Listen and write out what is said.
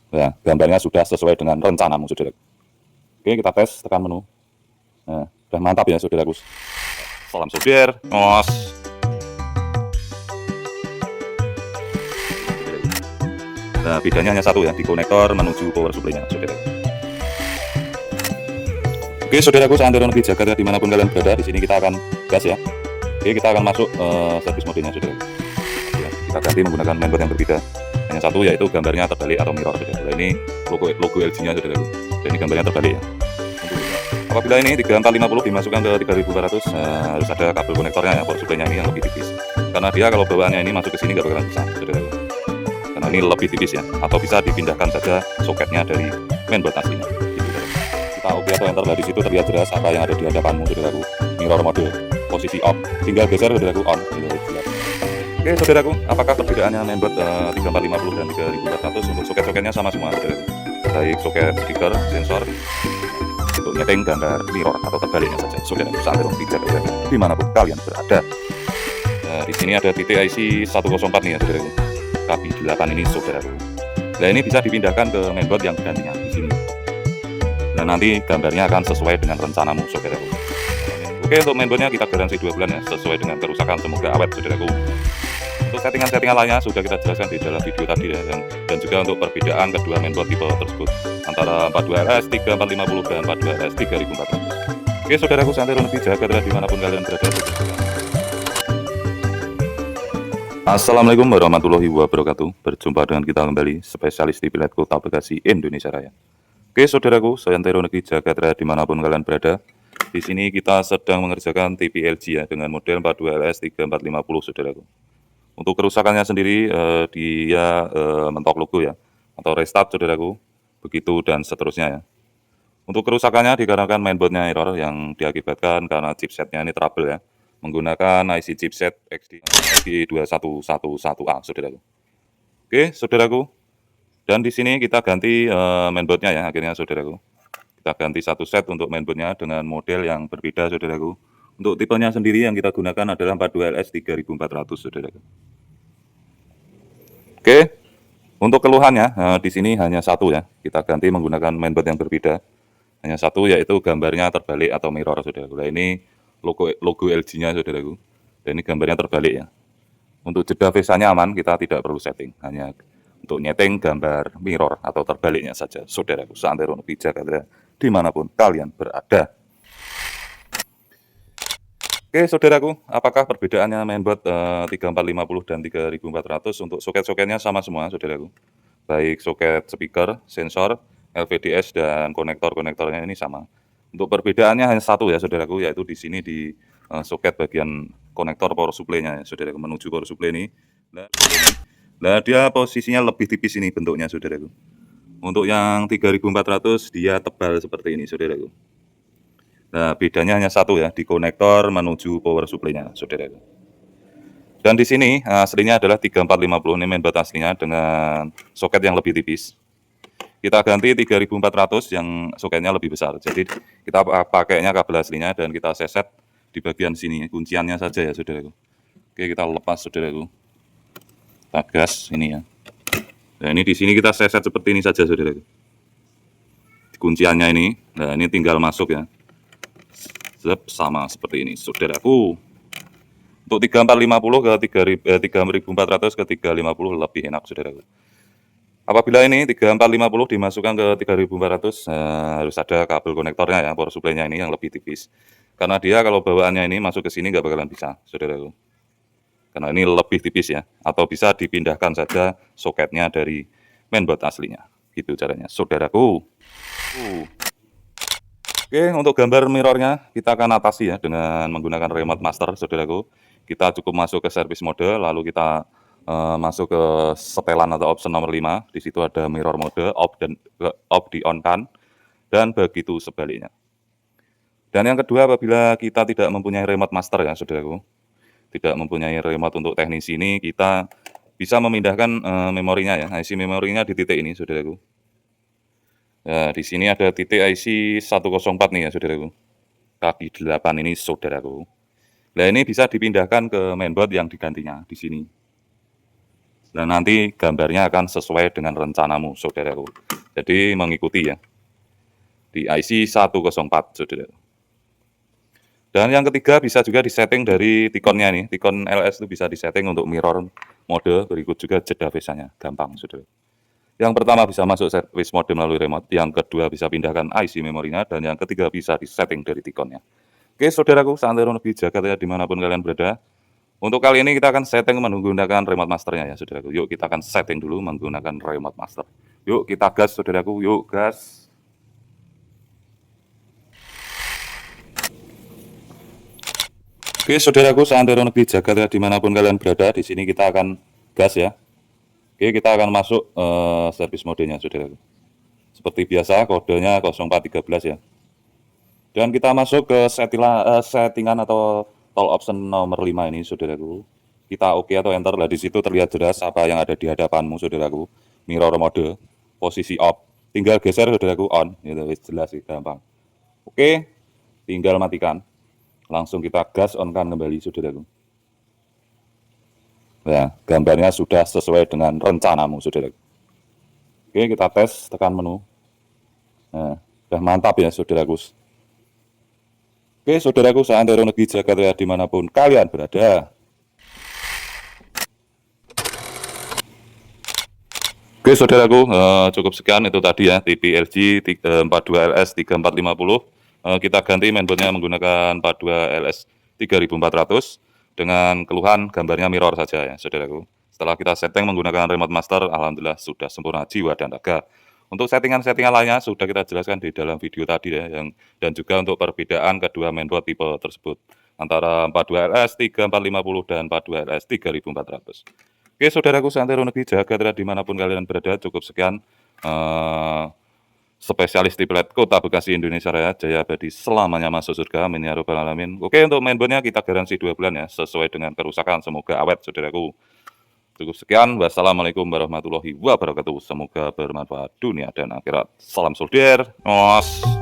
Nah, gambarnya sudah sesuai dengan rencanamu, saudara. Oke, kita tes, tekan menu. Nah, udah mantap ya, saudaraku. Salam solder, os. Nah, bedanya hanya satu ya, di konektor menuju power supply-nya, saudara. Oke, saudaraku, seandainya lebih jaga dimanapun kalian berada, di sini kita akan gas ya. Oke, kita akan masuk service modenya, saudara. Ya, kita ganti menggunakan mainboard yang berbeda. Hanya satu, yaitu gambarnya terbalik atau mirror, saudara. Nah, ini logo LG-nya, saudara. Dan ini gambarnya terbalik ya. Apabila ini 3450 dimasukkan ke 3400, harus ada kabel konektornya ya, power supply-nya ini yang lebih tipis. Karena dia kalau bawaannya ini masuk ke sini nggak bakalan bisa, saudara. Karena ini lebih tipis ya, atau bisa dipindahkan saja soketnya dari mainboard aslinya. Kita oke atau enter, di situ terlihat jelas apa yang ada di hadapanmu, saudaraku. Mirror mode, posisi off, tinggal geser, saudaraku, on. Oke, saudaraku, apakah perbedaannya mainboard 3450 dan 3400? Untuk soket-soketnya sama semua, saudaraku. Baik soket speaker, sensor, untuk nyeting gambar mirror atau terbaliknya saja, saudaraku, saat tidak ada dimanapun kalian berada. Di sini ada titik IC 104 nih ya, saudaraku. Kapi 8 ini, saudaraku. Nah, ini bisa dipindahkan ke mainboard yang gantinya di sini. Dan nanti gambarnya akan sesuai dengan rencanamu, saudaraku. Oke, untuk mainboardnya kita garansi 2 bulan ya, sesuai dengan kerusakan, semoga awet, saudaraku. Untuk settingan-settingan lainnya sudah kita jelaskan di dalam video tadi ya, dan juga untuk perbedaan kedua mainboard tipe tersebut antara 42LS 3450 dan 42LS 3400. Oke, saudaraku, santai lebih jaga dimanapun kalian berada. Assalamualaikum warahmatullahi wabarakatuh. Berjumpa dengan kita kembali, spesialis TV LED Kota Bekasi, Indonesia Raya. Oke, saudaraku, saya Antero Negeri Jagat dimanapun kalian berada. Di sini kita sedang mengerjakan TV LG ya, dengan model 42LS 3450, saudaraku. Untuk kerusakannya sendiri, dia mentok logo ya, atau restart, saudaraku, begitu dan seterusnya ya. Untuk kerusakannya dikarenakan mainboardnya error yang diakibatkan karena chipsetnya ini trouble ya, menggunakan IC chipset XD2111A, saudaraku. Oke, saudaraku, dan di sini kita ganti mainboardnya ya, akhirnya, saudaraku. Kita ganti satu set untuk mainboardnya dengan model yang berbeda, saudaraku. Untuk tipenya sendiri yang kita gunakan adalah 42LS 3400, saudaraku. Oke, untuk keluhannya di sini hanya satu ya, kita ganti menggunakan mainboard yang berbeda. Hanya satu, yaitu gambarnya terbalik atau mirror, saudaraku. Nah, ini logo LG-nya, saudaraku. Dan ini gambarnya terbalik ya. Untuk jeda VESA-nya aman, kita tidak perlu setting, hanya untuk nyeting gambar mirror atau terbaliknya saja, saudaraku. Seantero bijak dimanapun kalian berada. Oke, saudaraku, apakah perbedaannya mainboard 3450 dan 3400? Untuk soket-soketnya sama semua, saudaraku. Baik soket speaker, sensor, LVDS, dan konektor-konektornya ini sama. Untuk perbedaannya hanya satu ya, saudaraku, yaitu di sini di soket bagian konektor power supply-nya ya, saudaraku, menuju power supply ini. Nah, dia posisinya lebih tipis ini bentuknya, saudaraku. Untuk yang 3400 dia tebal seperti ini, saudaraku. Nah, bedanya hanya satu ya, di konektor menuju power supply-nya, saudaraku. Dan di sini aslinya adalah 3450, ini mainboard aslinya dengan soket yang lebih tipis. Kita ganti 3400 yang soketnya lebih besar. Jadi kita pakainya kabel aslinya dan kita seset di bagian sini, kunciannya saja ya, saudaraku. Oke, kita lepas, saudaraku. Kita gas ini ya. Nah, ini di sini kita seset seperti ini saja, saudaraku. Kunciannya ini, nah ini tinggal masuk ya. Sama seperti ini, saudaraku. Untuk 3450 ke 3400 ke 350 lebih enak, saudaraku. Apabila ini 3450 dimasukkan ke 3400, harus ada kabel konektornya ya, power supply-nya ini yang lebih tipis. Karena dia kalau bawaannya ini masuk ke sini nggak bakalan bisa, saudaraku. Karena ini lebih tipis ya, atau bisa dipindahkan saja soketnya dari mainboard aslinya. Gitu caranya, saudaraku. Oke, untuk gambar mirrornya kita akan atasi ya dengan menggunakan remote master, saudaraku. Kita cukup masuk ke service mode, lalu kita masuk ke setelan atau option nomor 5. Di situ ada mirror mode, off di on kan, dan begitu sebaliknya. Dan yang kedua, apabila kita tidak mempunyai remote master ya, saudaraku, tidak mempunyai remote untuk teknisi ini, kita bisa memindahkan memorinya ya, IC memorinya di titik ini, saudaraku. Nah, di sini ada titik IC 104 nih ya, saudaraku. Kaki 8 ini, saudaraku. Nah, ini bisa dipindahkan ke mainboard yang digantinya di sini. dan nanti gambarnya akan sesuai dengan rencanamu, saudaraku. Jadi mengikuti ya, di IC 104, saudara. Dan yang ketiga bisa juga disetting dari Tikonnya nih, Tikon LS itu bisa disetting untuk mirror mode, berikut juga jeda face-nya, gampang, saudara. Yang pertama bisa masuk service mode melalui remote, yang kedua bisa pindahkan IC memorinya, dan yang ketiga bisa disetting dari Tikonnya. Oke, saudaraku, santai lebih jaga ya dimanapun kalian berada. Untuk kali ini kita akan setting menggunakan remote masternya ya, saudaraku. Yuk kita akan setting dulu menggunakan remote master. Yuk kita gas, saudaraku. Yuk gas. Oke, saudaraku, santai lebih jaga ya dimanapun kalian berada. Di sini kita akan gas ya. Oke, kita akan masuk service modenya, saudaraku. Seperti biasa, kodenya 0413 ya. Dan kita masuk ke settingan atau tool option nomor 5 ini, saudaraku. Kita oke atau enter. Nah, di situ terlihat jelas apa yang ada di hadapanmu, saudaraku. Mirror mode, posisi off. Tinggal geser, saudaraku, on. Gitu, jelas sih, gampang. Oke, tinggal matikan. Langsung kita gas on kan kembali, saudaraku. Nah, gambarnya sudah sesuai dengan rencanamu, saudaraku. Oke, kita tes, tekan menu. Nah, udah mantap ya, saudaraku. Oke, saudaraku, saya Andero Negeri Jakarta ya, dimanapun kalian berada. Oke, saudaraku, cukup sekian itu tadi ya, TV LG 42LS 3450. Kita ganti mainboardnya menggunakan 42LS 3400 dengan keluhan gambarnya mirror saja ya, saudaraku. Setelah kita setting menggunakan remote master, alhamdulillah sudah sempurna jiwa dan raga. Untuk settingan-settingan lainnya sudah kita jelaskan di dalam video tadi ya, dan juga untuk perbedaan kedua mainboard tipe tersebut antara 42LS 3450 dan 42LS 3400. Oke, saudaraku, santai negeri jaga dimanapun kalian berada. Cukup sekian spesialis tiplet Kota Bekasi Indonesia Raya, Jaya Abadi selamanya masuk surga, amin ya robbal alamin. Oke, untuk mainboardnya kita garansi 2 bulan ya, sesuai dengan kerusakan. Semoga awet, saudaraku. Cukup sekian. Wassalamualaikum warahmatullahi wabarakatuh. Semoga bermanfaat dunia dan akhirat. Salam solder. Nos.